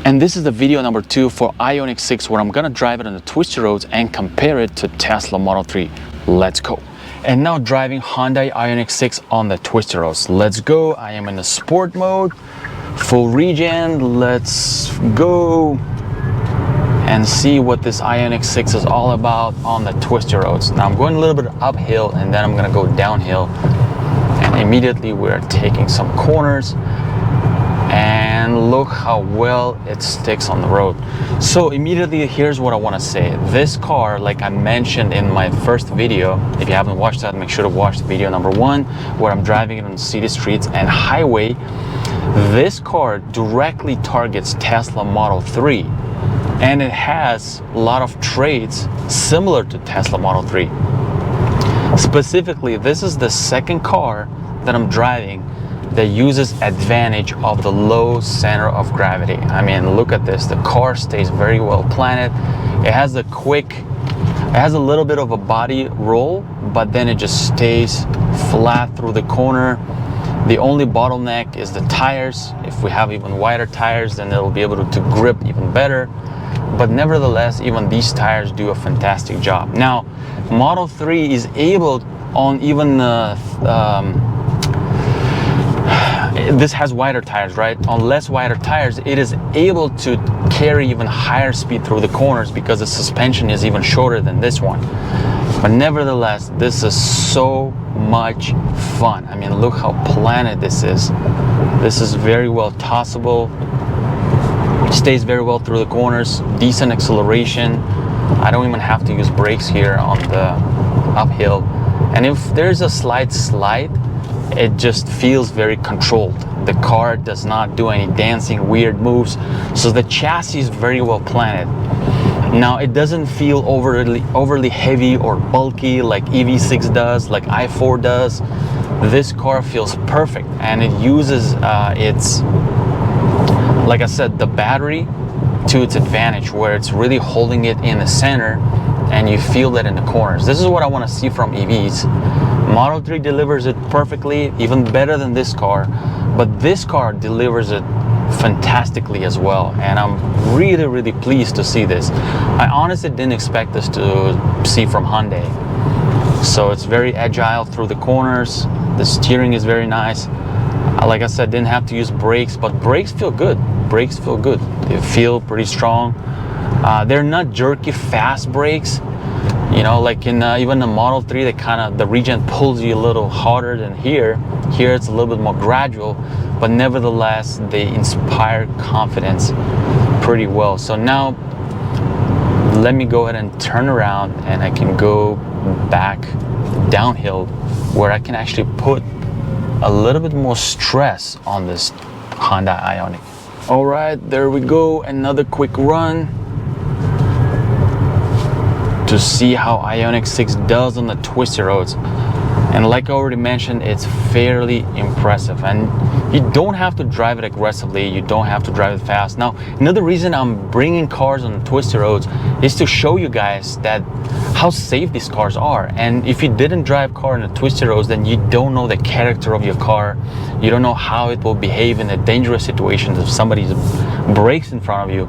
And this is the video number 2 for Ioniq 6, where I'm gonna drive it on the twisty roads and compare it to Tesla Model 3. Let's go. And now driving Hyundai Ioniq 6 on the twisty roads. Let's go. I am in the sport mode, full regen. Let's go and see what this Ioniq 6 is all about on the twisty roads. Now I'm going a little bit uphill and then I'm gonna go downhill, and immediately we're taking some corners, and look how well it sticks on the road. So immediately, here's what I want to say. This car, like I mentioned in my first video, if you haven't watched that, make sure to watch the video number 1, where I'm driving it on city streets and highway. This car directly targets Tesla Model 3, and it has a lot of traits similar to Tesla Model 3. Specifically, this is the second car that I'm driving that uses advantage of the low center of gravity. I mean, look at this. The car stays very well planted. It has a little bit of a body roll, but then it just stays flat through the corner. The only bottleneck is the tires. If we have even wider tires, then it'll be able to grip even better. But nevertheless, even these tires do a fantastic job. Now, Model 3 is able on even this has wider tires, right? On less wider tires, it is able to carry even higher speed through the corners because the suspension is even shorter than this one. But nevertheless, this is so much fun. I mean, look how planted this is. This is very well tossable. It stays very well through the corners, decent acceleration. I don't even have to use brakes here on the uphill. And if there's a slight slide, it just feels very controlled. The car does not do any dancing weird moves, so the chassis is very well planted. Now, it doesn't feel overly heavy or bulky like EV6 does, like i4 does. This car feels perfect, and it uses like I said, the battery to its advantage, where it's really holding it in the center and you feel that in the corners. This is what I want to see from EVs. Model 3 delivers it perfectly, even better than this car, but this car delivers it fantastically as well, and I'm really pleased to see this. I honestly didn't expect this to see from Hyundai. So it's very agile through the corners. The steering is very nice. Like I said, didn't have to use brakes, but brakes feel good. Brakes feel good. They feel pretty strong. They're not jerky fast brakes. You know, like in even the Model 3, the regen pulls you a little harder than here. Here it's a little bit more gradual, but nevertheless, they inspire confidence pretty well. So now, let me go ahead and turn around, and I can go back downhill, where I can actually put a little bit more stress on this Hyundai Ioniq. All right, there we go. Another quick run to see how Ioniq 6 does on the twisty roads. And like I already mentioned, it's fairly impressive, and you don't have to drive it aggressively, you don't have to drive it fast. Now, another reason I'm bringing cars on the twisty roads is to show you guys that how safe these cars are. And if you didn't drive car on the twisty roads, then you don't know the character of your car. You don't know how it will behave in the dangerous situations if somebody brakes in front of you.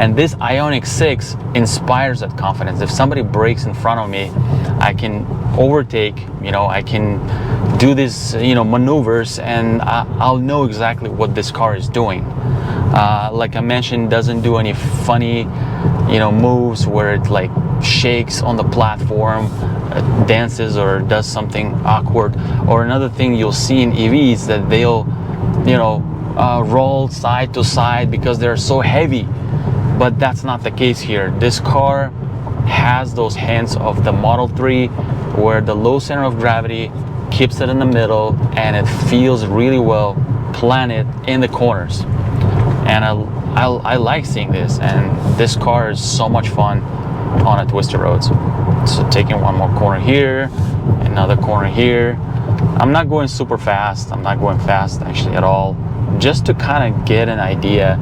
And this Ioniq 6 inspires that confidence. If somebody brakes in front of me, I can overtake, you know, I can do this, you know, maneuvers, and I'll know exactly what this car is doing. Like I mentioned, doesn't do any funny, you know, moves where it like shakes on the platform, dances, or does something awkward. Or another thing you'll see in EVs, that they'll, you know, roll side to side because they're so heavy, but that's not the case here. This car has those hints of the Model 3, where the low center of gravity keeps it in the middle, and it feels really well planted in the corners. And I like seeing this, and this car is so much fun on a twisty roads. So taking one more corner here, another corner here. I'm not going super fast. I'm not going fast actually at all, just to kind of get an idea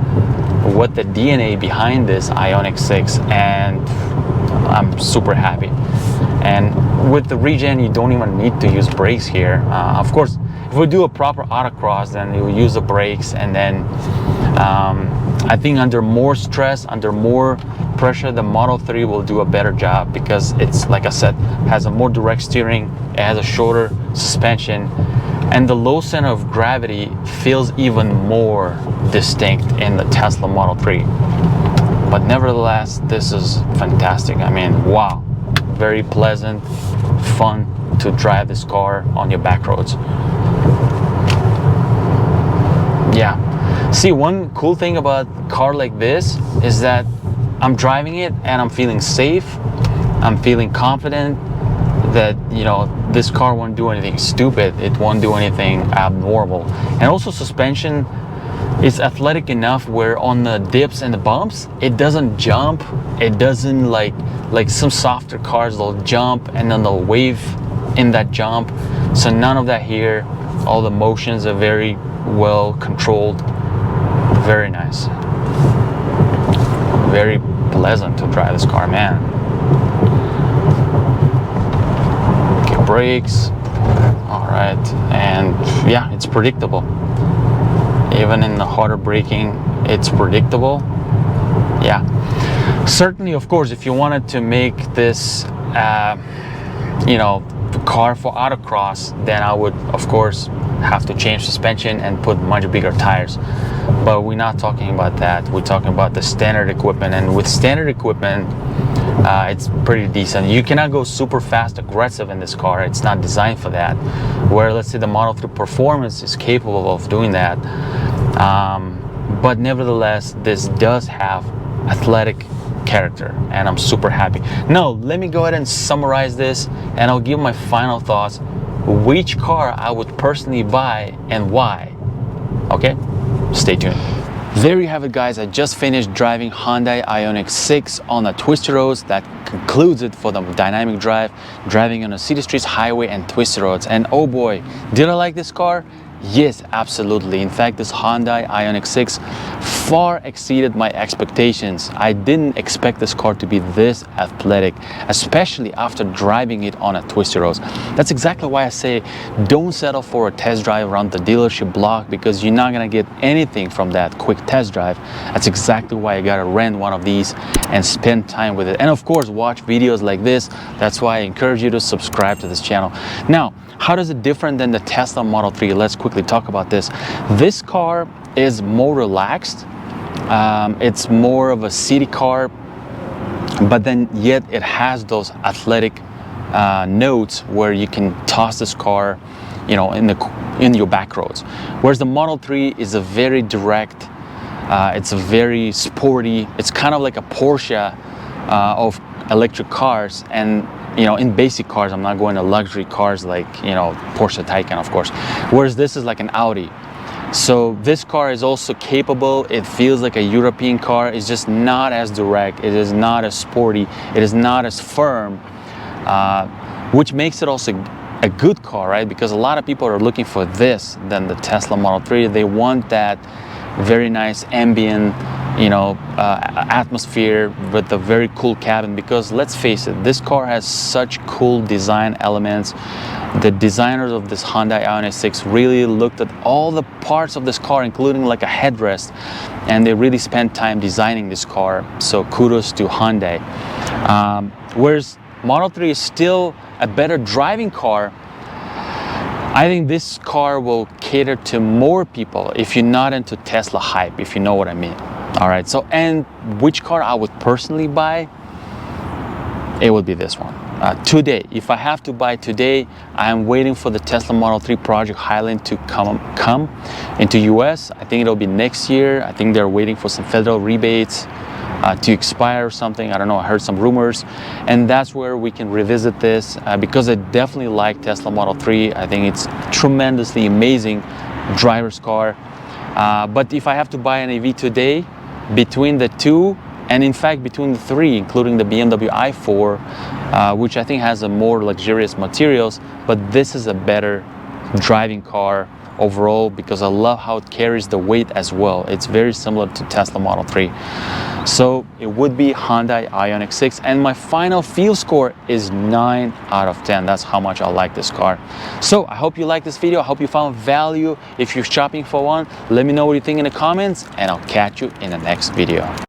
of what the DNA behind this Ioniq 6, and I'm super happy. And with the regen, you don't even need to use brakes here. Of course, If we do a proper autocross, then you use the brakes, and then I think under more stress, under more pressure, the Model 3 will do a better job, because it's, like I said, has a more direct steering, it has a shorter suspension, and the low center of gravity feels even more distinct in the Tesla Model 3. But nevertheless, this is fantastic. I mean, wow, very pleasant, fun to drive this car on your back roads. Yeah. See, one cool thing about a car like this is that I'm driving it and I'm feeling safe. I'm feeling confident that, you know, this car won't do anything stupid. It won't do anything abnormal. And also suspension is athletic enough where on the dips and the bumps, it doesn't jump. It doesn't like some softer cars, they'll jump and then they'll wave in that jump. So none of that here. All the motions are very well controlled. Very nice. Very pleasant to drive this car, man. Okay, brakes. All right, and yeah, it's predictable. Even in the harder braking, it's predictable. Yeah, certainly, of course, if you wanted to make this, you know, car for autocross, then I would, of course, have to change suspension and put much bigger tires. But we're not talking about that. We're talking about the standard equipment, and with standard equipment, it's pretty decent. You cannot go super fast, aggressive in this car. It's not designed for that. Where, let's say, the Model 3 Performance is capable of doing that. But nevertheless, this does have athletic character, and I'm super happy. Now, let me go ahead and summarize this, and I'll give my final thoughts. Which car I would personally buy and why. Okay, stay tuned. There you have it, guys. I just finished driving Hyundai Ioniq 6 on the twisty roads. That concludes it for the dynamic drive, driving on the city streets, highway, and twisty roads. And oh boy, did I like this car? Yes, absolutely. In fact, this Hyundai Ioniq 6 far exceeded my expectations. I didn't expect this car to be this athletic, especially after driving it on a twisty roads. That's exactly why I say don't settle for a test drive around the dealership block, because you're not gonna get anything from that quick test drive. That's exactly why I gotta rent one of these and spend time with it. And of course, watch videos like this. That's why I encourage you to subscribe to this channel. Now, how does it different than the Tesla Model 3? Let's quickly talk about this. This car is more relaxed. It's more of a city car, but then yet it has those athletic notes where you can toss this car, you know, in your back roads. Whereas the Model 3 is a very direct, it's a very sporty. It's kind of like a Porsche of electric cars. And you know, in basic cars, I'm not going to luxury cars like, you know, Porsche Taycan, of course. Whereas this is like an Audi. So this car is also capable. It feels like a European car. It's just not as direct. It is not as sporty. It is not as firm, which makes it also a good car, right? Because a lot of people are looking for this than the Tesla Model 3. They want that very nice ambient, you know, atmosphere with a very cool cabin, because let's face it, this car has such cool design elements. The designers of this Hyundai Ioniq 6 really looked at all the parts of this car, including like a headrest, and they really spent time designing this car. So kudos to Hyundai. Whereas Model 3 is still a better driving car, I think this car will cater to more people if you're not into Tesla hype, if you know what I mean. All right, so, and which car I would personally buy? It would be this one. Today, if I have to buy today, I am waiting for the Tesla Model 3 Project Highland to come into US. I think it'll be next year. I think they're waiting for some federal rebates to expire or something. I don't know, I heard some rumors. And that's where we can revisit this, because I definitely like Tesla Model 3. I think it's tremendously amazing driver's car. But if I have to buy an EV today, between the two, and in fact between the three, including the BMW i4, which I think has a more luxurious materials, but this is a better driving car overall, because I love how it carries the weight as well. It's very similar to Tesla Model 3. So it would be Hyundai Ioniq 6, and my final feel score is 9 out of 10. That's how much I like this car. So I hope you like this video. I hope you found value. If you're shopping for one, let me know what you think in the comments, and I'll catch you in the next video.